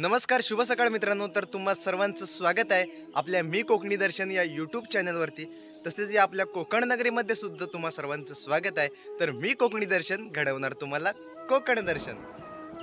नमस्कार, शुभ सकाळ मित्रांनो. तर तुम्हा सर्वांचं स्वागत आहे आपल्या मी कोकणी दर्शन या यूट्यूब चॅनलवरती. तसेच या आपल्या कोकण नगरीमध्ये सुद्धा तुम्हा सर्वांचं स्वागत आहे. तर मी कोकणी दर्शन घडवणार तुम्हाला कोकण दर्शन.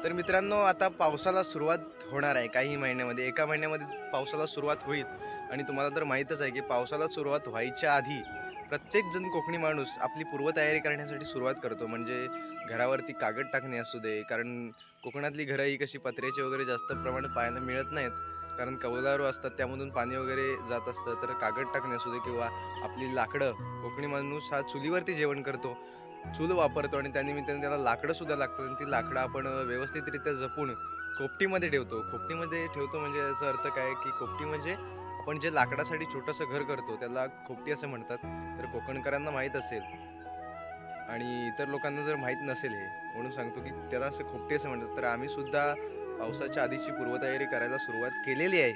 तर मित्रांनो, आता पावसाला सुरुवात होणार आहे. काही महिन्यामध्ये, एका महिन्यामध्ये पावसाला सुरुवात होईल. आणि तुम्हाला तर माहीतच आहे की पावसाला सुरुवात व्हायच्या आधी प्रत्येक जण कोकणी माणूस आपली पूर्वतयारी करण्यासाठी सुरुवात करतो. म्हणजे घरावरती कागद टाकणे असू दे, कारण कोकणातली घरं ही कशी पत्र्याची वगैरे जास्त प्रमाणात पाहायला मिळत नाहीत, कारण कौलारू असतात, त्यामधून पाणी वगैरे जात असतं. तर कागद टाकणे असू दे किंवा आपली लाकडं, कोकणी माणूस हा चुलीवरती जेवण करतो, चूल वापरतो आणि त्यानिमित्ताने त्याला लाकडं सुद्धा लागतात. आणि ती लाकडं आपण व्यवस्थितरित्या जपून खोपटीमध्ये ठेवतो. खोपटीमध्ये ठेवतो म्हणजे याचा अर्थ काय की खोपटी म्हणजे आपण जे लाकडासाठी छोटंसं घर करतो त्याला खोपटी असं म्हणतात. तर कोकणकरांना माहीत असेल आणि इतर लोकांना जर माहीत नसेल हे, म्हणून सांगतो की त्याला असं खोपटी असं म्हणतात. तर आम्ही सुद्धा पावसाच्या आधीची पूर्वतयारी करायला सुरुवात केलेली आहे.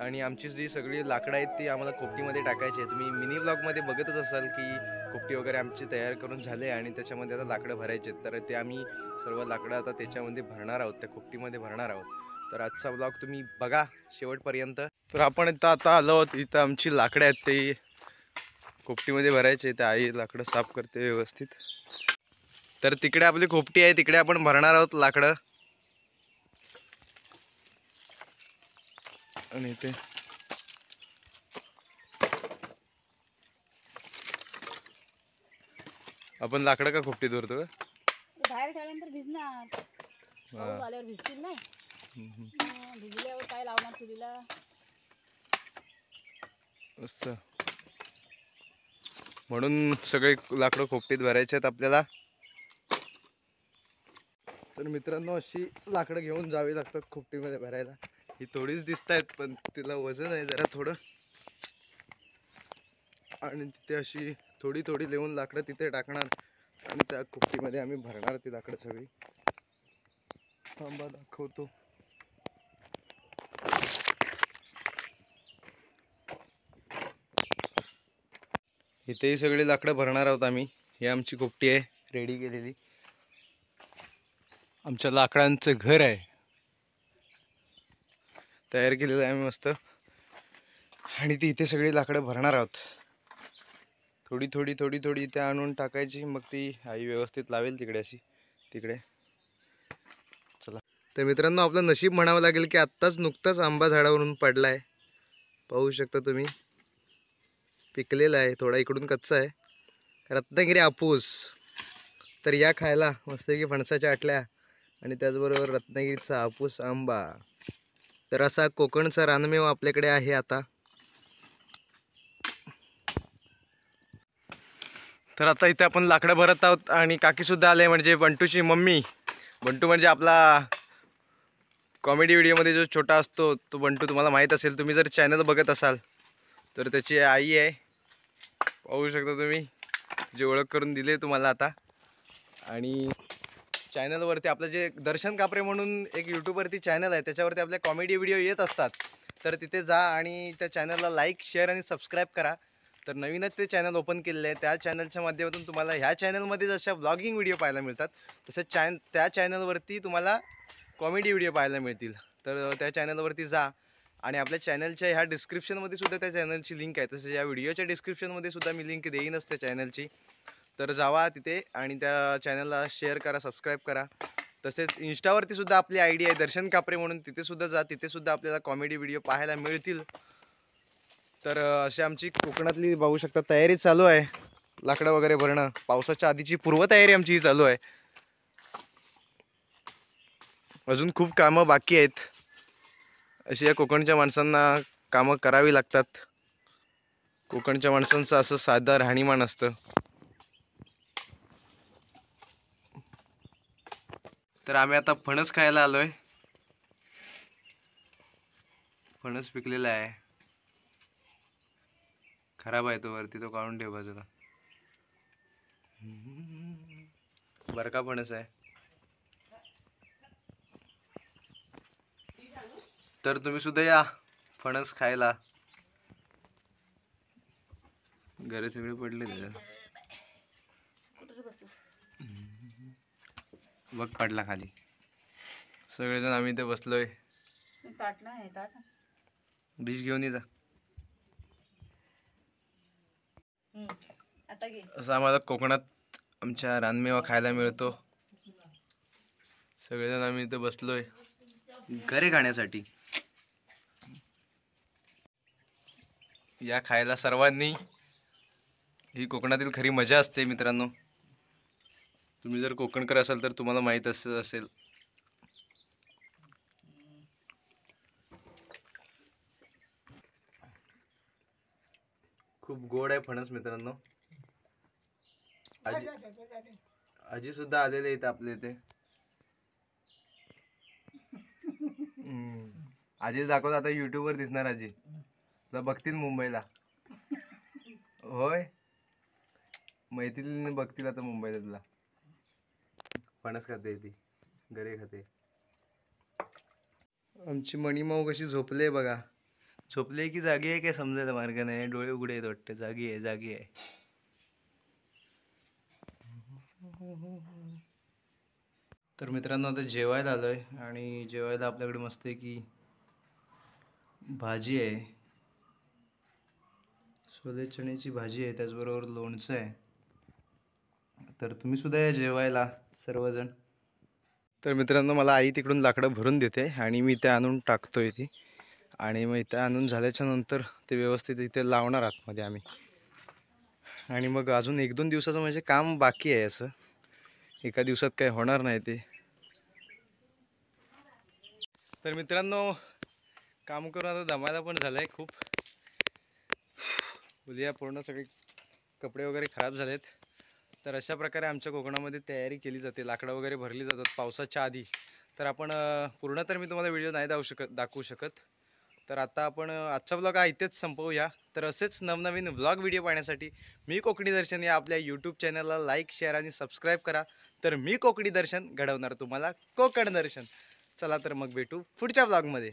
आणि आमची जी सगळी लाकडं आहेत ती आम्हाला खोपटीमध्ये टाकायची आहे. तुम्ही मिनी ब्लॉगमध्ये बघतच असाल की खोपटी वगैरे आमची तयार करून झाले आणि त्याच्यामध्ये आता लाकडं भरायचे. तर ते आम्ही सर्व लाकडं आता त्याच्यामध्ये भरणार आहोत, त्या खोपटीमध्ये भरणार आहोत. तर आजचा ब्लॉग तुम्ही बघा शेवटपर्यंत. तर आपण आता आलो आहोत, इथं आमची लाकडं आहेत ते खोपटीमध्ये भरायचे. तर आई लाकडं साफ करते व्यवस्थित. तर तिकडे आपली खोपटी आहे, तिकडे आपण भरणार आहोत लाकडं. आणि इथे आपण लाकडं का खोपटीत भरतो का? बाहेर ठेवल्यानंतर भिजणार, पाऊस आल्यावर भिजतील नाही. भिजल्यावर काय लावणार चुलीला? असं म्हणून सगळे लाकडं खोपटीत भरायचे आहेत आपल्याला. तर मित्रांनो, अशी लाकडं घेऊन जावी लागतात खोपटीमध्ये भरायला. ही थोडीच दिसत आहेत पण तिला वजन आहे जरा थोडं. आणि तिथे अशी थोडी थोडी लिहून लाकडं तिथे टाकणार आणि त्या खोपटीमध्ये आम्ही भरणार ती लाकडं सगळी. थांबा दाखवतो. इथेही सगळी लाकडं भरणार आहोत आम्ही. ही आमची खोपटी आहे रेडी केलेली, आमच्या लाकडांचं घर आहे, तयार केलेलं आहे आम्ही मस्त. आणि ती इथे सगळी लाकडं भरणार आहोत. थोडी थोडी थोडी थोडी इथे आणून टाकायची, मग ती आई व्यवस्थित लावेल तिकडे अशी तिकडे. चला. तर मित्रांनो, आपलं नशीब म्हणावं लागेल की आत्ताच नुकताच आंबा झाडावरून पडलाय. पाहू शकता तुम्ही, पिकलेला आहे, थोडा इकडून कच्चा आहे. रत्नागिरी हापूस. तर या खायला मस्तपैकी फणसाच्या आटल्या आणि त्याचबरोबर रत्नागिरीचा हापूस आंबा. तर असा कोकणचा रानमेवा आपल्याकडे आहे आता. तर आता इथे आपण लाकडं भरत आहोत आणि काकी सुद्धा आले, म्हणजे बंटूची मम्मी. बंटू म्हणजे आपला कॉमेडी व्हिडिओमध्ये जो छोटा असतो तो बंटू, तुम्हाला माहीत असेल तुम्ही जर चॅनल बघत असाल तर. त्याची आई आहे, पाहू शकता तुम्ही, जी ओळख करून दिली तुम्हाला आता. आणि चॅनलवरती आपलं जे दर्शन कापरे म्हणून एक यूट्यूबवरती चॅनल आहे, त्याच्यावरती आपले कॉमेडी व्हिडिओ येत असतात. तर तिथे जा आणि त्या चॅनलला लाईक, शेअर आणि सबस्क्राईब करा. तर नवीनच ते चॅनल ओपन केलेलं आहे, त्या चॅनलच्या माध्यमातून तुम्हाला ह्या चॅनलमध्ये जशा व्लॉगिंग व्हिडिओ पाहायला मिळतात तसंच त्या चॅनलवरती तुम्हाला कॉमेडी व्हिडिओ पाहायला मिळतील. तर त्या चॅनलवरती जा आणि आपल्या चॅनलच्या ह्या डिस्क्रिप्शनमध्ये सुद्धा त्या चॅनलची लिंक आहे, तसंच या व्हिडिओच्या डिस्क्रिप्शनमध्ये सुद्धा मी लिंक देईनच त्या चॅनलची. तर जावा तिथे आणि त्या चॅनलला शेअर करा, सबस्क्राईब करा. तसेच इंस्टावरती सुद्धा आपली आय डी आहे दर्शन कापरे म्हणून, तिथे सुद्धा जा, तिथे सुद्धा आपल्याला कॉमेडी व्हिडिओ पाहायला मिळतील. तर अशी आमची कोकणातली पाहू शकता तयारी चालू आहे, लाकडं वगैरे भरणं. पावसाच्या आधीची पूर्वतयारी आमची ही चालू आहे. अजून खूप कामं बाकी आहेत. अशी या कोकणच्या माणसांना कामं करावी लागतात. कोकणच्या माणसांचं असं साधं राहणीमान असतं. तर आम्ही आता फणस खायला आलोय. फणस पिकलेला आहे, खराब आहे तो, वरती तो काढून ठेव बाजूला. बरका फणस आहे. तर तुम्ही सुद्धा या फणस खायला. घरे सगळे पडले त्याच्यात, बघ पडला खाली. सगळेजण आम्ही इथे बसलोय ताट नाही ताट डिश घेऊन ये जा. आता घे. असं आम्हाला कोकणात आमच्या रानमेवा खायला मिळतो. सगळेजण आम्ही इथे बसलोय घरे खाण्यासाठी. या खायला सर्वांनी. ही कोकणातील खरी मजा असते मित्रांनो. तुम्ही जर कोकणकर असाल तर तुम्हाला माहीत असेल. खूप गोड आहे फणस मित्रांनो. आजी सुद्धा आलेले आहेत आपल्या इथे. आजी दाखवत आता YouTube वर दिसणार. आजी तुला बघतील मुंबईला. होय मैत्रिणी बघतील आता मुंबईला तुला. फणस खाते ती घरी खाते. आमची मणिमाऊ कशी झोपले बघा. झोपले की जागी आहे काय समजायला मार्ग नाही. डोळे उघडे आहेत वाटते. जागी आहे जागी आहे. तर मित्रांनो आता जेवायला आलोय आणि जेवायला आपल्याकडे मस्त आहे की भाजी आहे. छोले चण्याची भाजी आहे. त्याचबरोबर लोणचं आहे. तर तुम्ही सुद्धा या जेवायला सर्वजण. तर मित्रांनो मला आई तिकडून लाकडं भरून देते आणि मी ते आणून टाकतोय ती. आणि मग इथं आणून झाल्याच्या नंतर ते व्यवस्थित इथे लावणार आतमध्ये आम्ही. आणि मग अजून 1-2 दिवसाचं म्हणजे काम बाकी आहे. असं एका दिवसात काही होणार नाही ते. तर मित्रांनो काम करून आता दमायला पण झालं आहे खूप. उद्या पूर्ण सगळे कपडे वगैरे खराब झालेत. तर अशा प्रकारे आमच्या कोकणामध्ये तयारी केली जाते. लाकडं वगैरे भरली जातात पावसाच्या आधी. तर आपण पूर्ण तर मी तुम्हाला व्हिडिओ नाही दाखवू शकत. तर आता आपण आजचा व्लॉग हा इथेच संपवूया. तर असेच नवनवीन व्लॉग व्हिडिओ पाहण्यासाठी मी कोकणी दर्शन या आपल्या यूट्यूब चॅनलला लाईक शेअर आणि सबस्क्राईब करा. तर मी कोकणी दर्शन घडवणार तुम्हाला कोकण दर्शन. चला तर मग भेटू पुढच्या व्लॉगमध्ये.